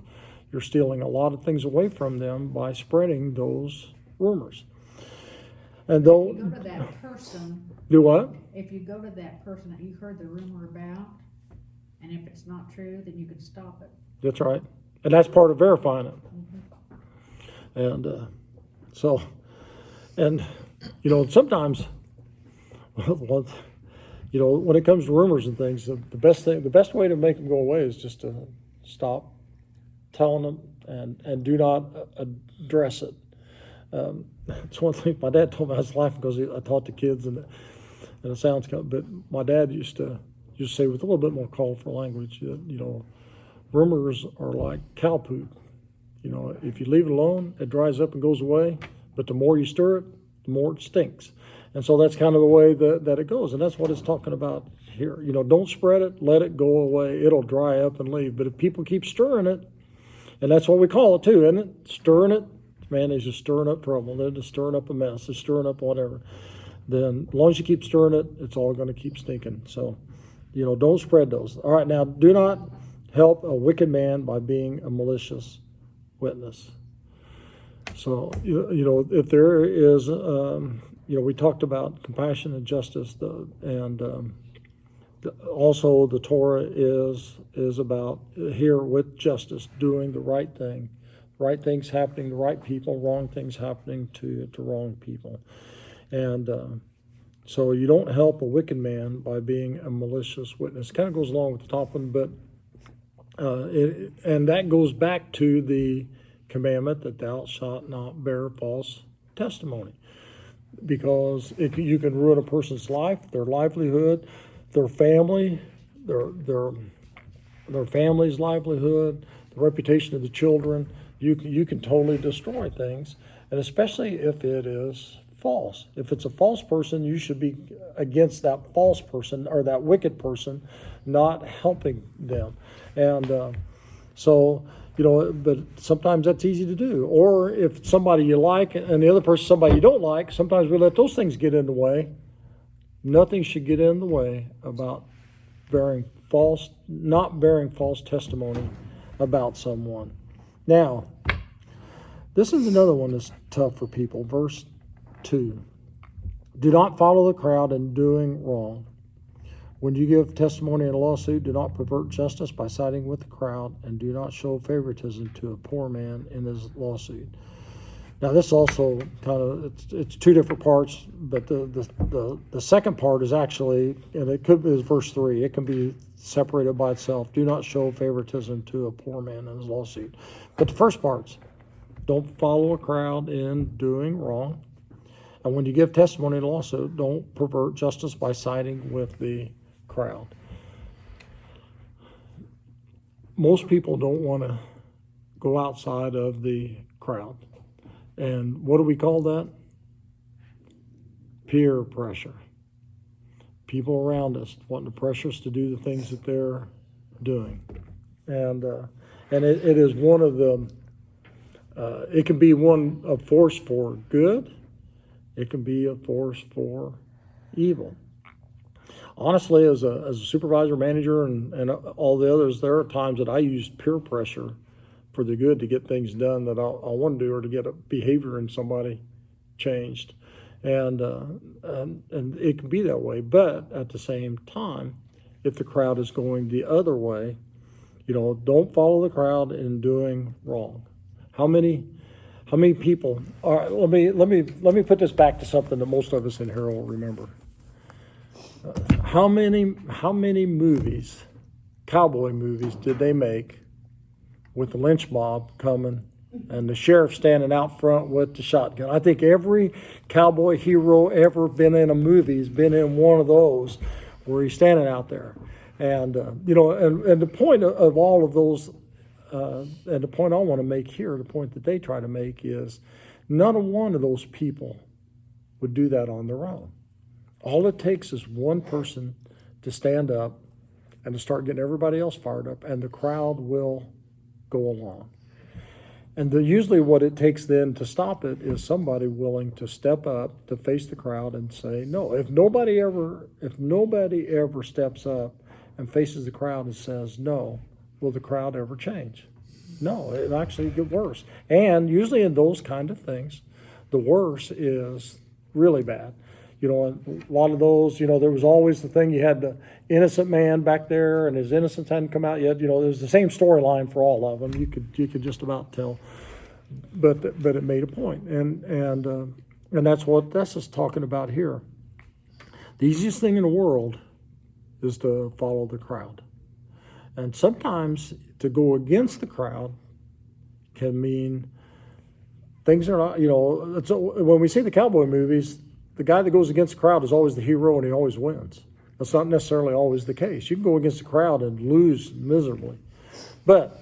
you're stealing a lot of things away from them by spreading those rumors. And though, if you go to that person, do what? If you go to that person that you heard the rumor about, and if it's not true, then you can stop it. That's right. And that's part of verifying it. And sometimes, when it comes to rumors and things, the best way to make them go away is just to stop telling them and do not address it. It's one thing my dad told me. I was laughing because I taught the kids, and it sounds kind of, but my dad used to say with a little bit more colorful language that, rumors are like cow poop. If you leave it alone, it dries up and goes away, but the more you stir it, the more it stinks. And so that's kind of the way that it goes. And that's what it's talking about here. Don't spread it, let it go away. It'll dry up and leave. But if people keep stirring it, and that's what we call it too, isn't it? Stirring it, man, they're just stirring up trouble. They're just stirring up a mess. They're stirring up whatever. Then as long as you keep stirring it, it's all going to keep stinking. So, don't spread those. All right, now do not help a wicked man by being a malicious witness. So, if there is, we talked about compassion and justice, also the Torah is about here with justice, doing the right thing, right things happening to right people, wrong things happening to wrong people. And So you don't help a wicked man by being a malicious witness. Kind of goes along with the top one, but and that goes back to the commandment that thou shalt not bear false testimony, because you can ruin a person's life, their livelihood, their family, their family's livelihood, the reputation of the children. You can totally destroy things, and especially if it is false. If it's a false person, you should be against that false person or that wicked person, not helping them. And so, but sometimes that's easy to do. Or if it's somebody you like and the other person somebody you don't like, sometimes we let those things get in the way. Nothing should get in the way about not bearing false testimony about someone. Now, this is another one that's tough for people. Verse 2. Do not follow the crowd in doing wrong. When you give testimony in a lawsuit, do not pervert justice by siding with the crowd, and do not show favoritism to a poor man in his lawsuit. Now, this also it's two different parts, but the second part is actually, and is verse 3. It can be separated by itself. Do not show favoritism to a poor man in his lawsuit. But the first part's, don't follow a crowd in doing wrong. And when you give testimony in a lawsuit, don't pervert justice by siding with the crowd. Most people don't want to go outside of the crowd. And what do we call that? Peer pressure. People around us wanting to pressure us to do the things that they're doing. And it is one of the, it can be a force for good. It can be a force for evil. Honestly, as a supervisor, manager, and all the others, there are times that I use peer pressure for the good to get things done that I want to do, or to get a behavior in somebody changed. And it can be that way. But at the same time, if the crowd is going the other way, don't follow the crowd in doing wrong. How many people? All right, let me put this back to something that most of us in here will remember. How many movies, cowboy movies, did they make with the lynch mob coming and the sheriff standing out front with the shotgun? I think every cowboy hero ever been in a movie has been in one of those where he's standing out there. And and the point of all of those, and the point I want to make here, the point that they try to make is, none of one of those people would do that on their own. All it takes is one person to stand up and to start getting everybody else fired up, and the crowd will go along. And usually what it takes then to stop it is somebody willing to step up, to face the crowd and say no. If nobody ever steps up and faces the crowd and says no, will the crowd ever change? No, it actually gets worse. And usually in those kind of things, the worse is really bad. A lot of those, there was always the thing, you had the innocent man back there and his innocence hadn't come out yet. There's the same storyline for all of them. You could just about tell, but it made a point. And that's what this is talking about here. The easiest thing in the world is to follow the crowd. And sometimes to go against the crowd can mean things are not, when we see the cowboy movies, the guy that goes against the crowd is always the hero and he always wins. That's not necessarily always the case. You can go against the crowd and lose miserably. But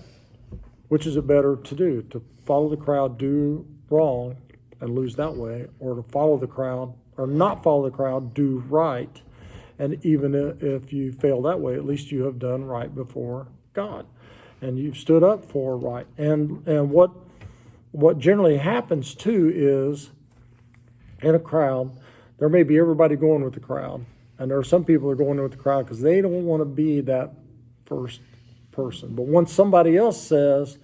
which is it better to do? To follow the crowd, do wrong, and lose that way, or to follow the crowd, or not follow the crowd, do right, and even if you fail that way, at least you have done right before God, and you've stood up for right. And what generally happens too is, in a crowd, there may be everybody going with the crowd, and there are some people that are going with the crowd because they don't want to be that first person. But once somebody else says,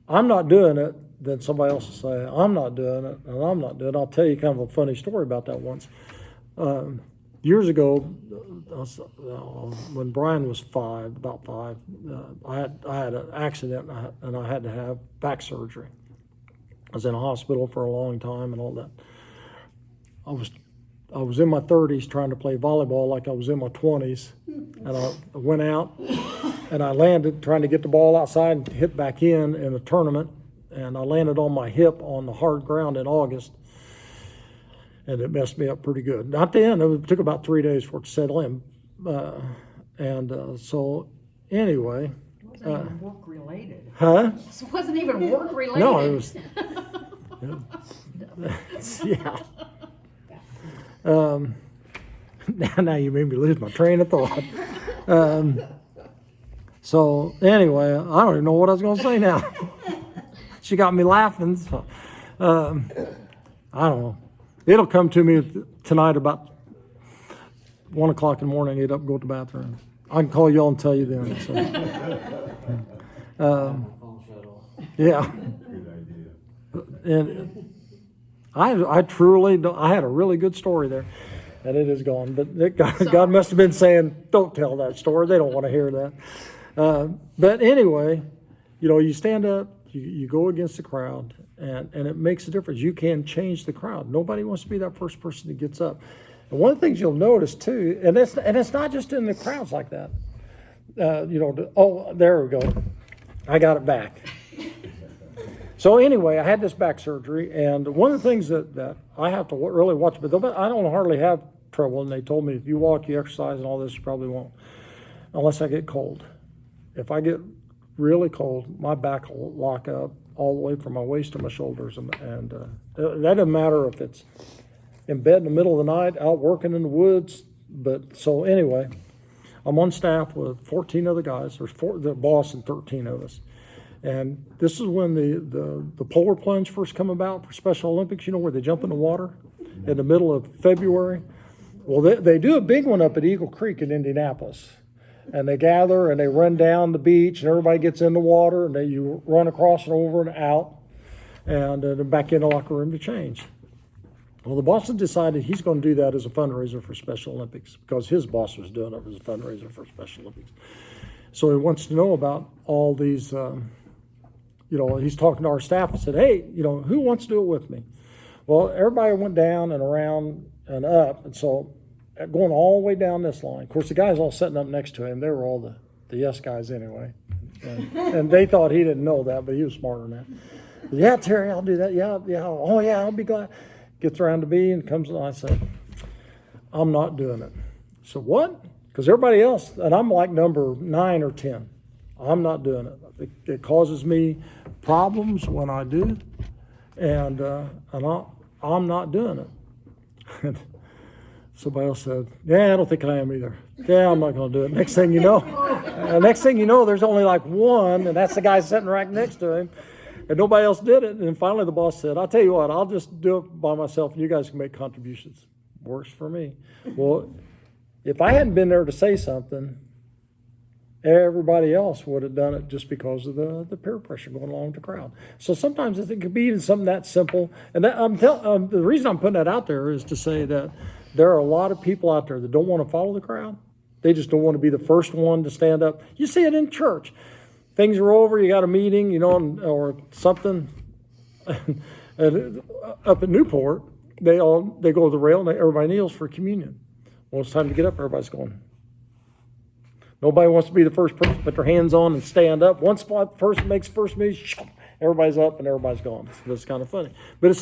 I'm not doing it, then somebody else will say, I'm not doing it, and I'm not doing it. I'll tell you kind of a funny story about that once. Years ago, when Brian was about five, I had an accident and I had to have back surgery. I was in a hospital for a long time and all that. I was in my 30s trying to play volleyball like I was in my 20s. And I went out and I landed trying to get the ball outside and hit back in a tournament. And I landed on my hip on the hard ground in August. And it messed me up pretty good. Not the end. It took about 3 days for it to settle in. So anyway. It wasn't even work related. Huh? It wasn't even work related. No, it was. Yeah. Now you made me lose my train of thought. So anyway, I don't even know what I was going to say now. She got me laughing. So, I don't know. It'll come to me tonight about 1 o'clock in the morning. I get up and go to the bathroom. I can call y'all and tell you then. So. Yeah. Good idea. And I truly don't, I had a really good story there, and it is gone. But God must have been saying, "Don't tell that story. They don't want to hear that." But anyway, you stand up, you go against the crowd, and it makes a difference. You can change the crowd. Nobody wants to be that first person that gets up. And one of the things you'll notice too, and it's not just in the crowds like that. Oh, there we go. I got it back. So anyway, I had this back surgery, and one of the things that I have to really watch, but I don't hardly have trouble, and they told me if you walk, you exercise, and all this, you probably won't, unless I get cold. If I get really cold, my back will lock up all the way from my waist to my shoulders, and that doesn't matter if it's in bed in the middle of the night, out working in the woods. But so anyway, I'm on staff with 14 other guys. There's the boss and 13 of us. And this is when the polar plunge first come about for Special Olympics, where they jump in the water in the middle of February. Well, they do a big one up at Eagle Creek in Indianapolis. And they gather and they run down the beach, and everybody gets in the water, and you run across and over and out, and then back in the locker room to change. Well, the boss had decided he's going to do that as a fundraiser for Special Olympics because his boss was doing it as a fundraiser for Special Olympics. So he wants to know about all these, he's talking to our staff and said, hey, who wants to do it with me? Well, everybody went down and around and up, and so going all the way down this line. Of course, the guys all sitting up next to him, they were all the yes guys anyway. And they thought he didn't know that, but he was smarter than that. Yeah, Terry, I'll do that. Yeah. Oh, yeah, I'll be glad. Gets around to me and comes, and I said, I'm not doing it. So what? Because everybody else, and I'm like number 9 or 10. I'm not doing it. It causes me problems when I do, and I'm not doing it. And somebody else said, yeah, I don't think I am either. Yeah, I'm not going to do it. Next thing you know, there's only like one, and that's the guy sitting right next to him. And nobody else did it. And finally the boss said, I'll tell you what, I'll just do it by myself and you guys can make contributions. Works for me. Well, if I hadn't been there to say something, everybody else would have done it just because of the peer pressure going along with the crowd. So sometimes it could be even something that simple. And that, the reason I'm putting that out there is to say that there are a lot of people out there that don't want to follow the crowd. They just don't want to be the first one to stand up. You see it in church. Things are over, you got a meeting, or something. And up at Newport, they go to the rail and everybody kneels for communion. Well, it's time to get up, everybody's going. Nobody wants to be the first person to put their hands on and stand up. One spot, person makes first move, everybody's up and everybody's gone. It's kind of funny. But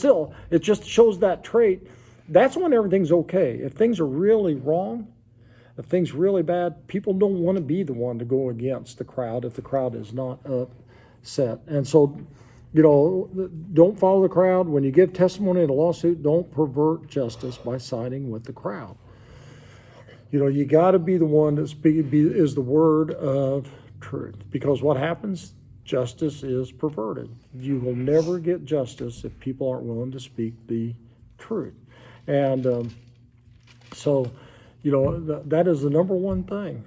it just shows that trait. That's when everything's okay. If things are really wrong, if things are really bad, people don't want to be the one to go against the crowd if the crowd is not upset. And so, don't follow the crowd. When you give testimony in a lawsuit, don't pervert justice by siding with the crowd. You got to be the one that is the word of truth. Because what happens? Justice is perverted. You will never get justice if people aren't willing to speak the truth. And so, that is the number one thing.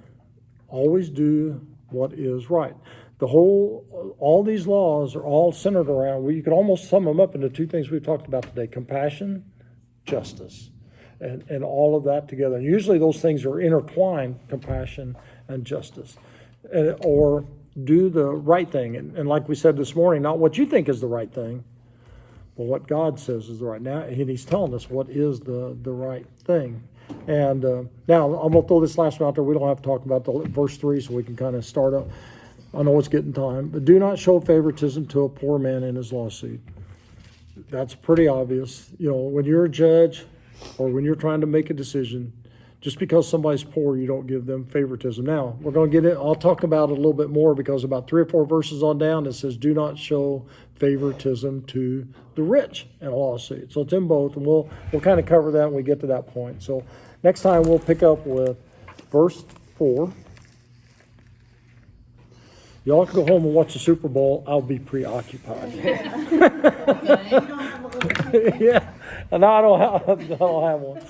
Always do what is right. All these laws are all centered around, you could almost sum them up into two things we've talked about today: compassion, justice, and all of that together. And usually those things are intertwined, compassion and justice. Or do the right thing. And like we said this morning, not what you think is the right thing, but what God says is the right. Now, and he's telling us what is the right thing. And now I'm going to throw this last one out there. We don't have to talk about the verse 3, so we can kind of start up. I know it's getting time. But do not show favoritism to a poor man in his lawsuit. That's pretty obvious. You know, when you're a judge or when you're trying to make a decision, just because somebody's poor, you don't give them favoritism. Now, we're going to get it. I'll talk about it a little bit more because about 3 or 4 verses on down, it says, do not show favoritism to the rich in a lawsuit. So it's in both, and we'll kind of cover that when we get to that point. So next time we'll pick up with verse 4. Y'all can go home and watch the Super Bowl. I'll be preoccupied. Yeah, and I don't have one.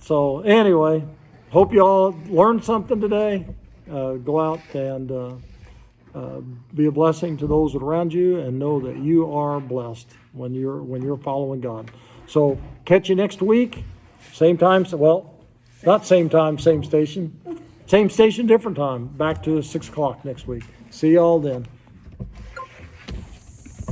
So anyway, hope you all learned something today. Go out and be a blessing to those around you, and know that you are blessed when you're following God. So catch you next week, same time. Well, not same time, same station, different time. Back to 6 o'clock next week. See y'all then.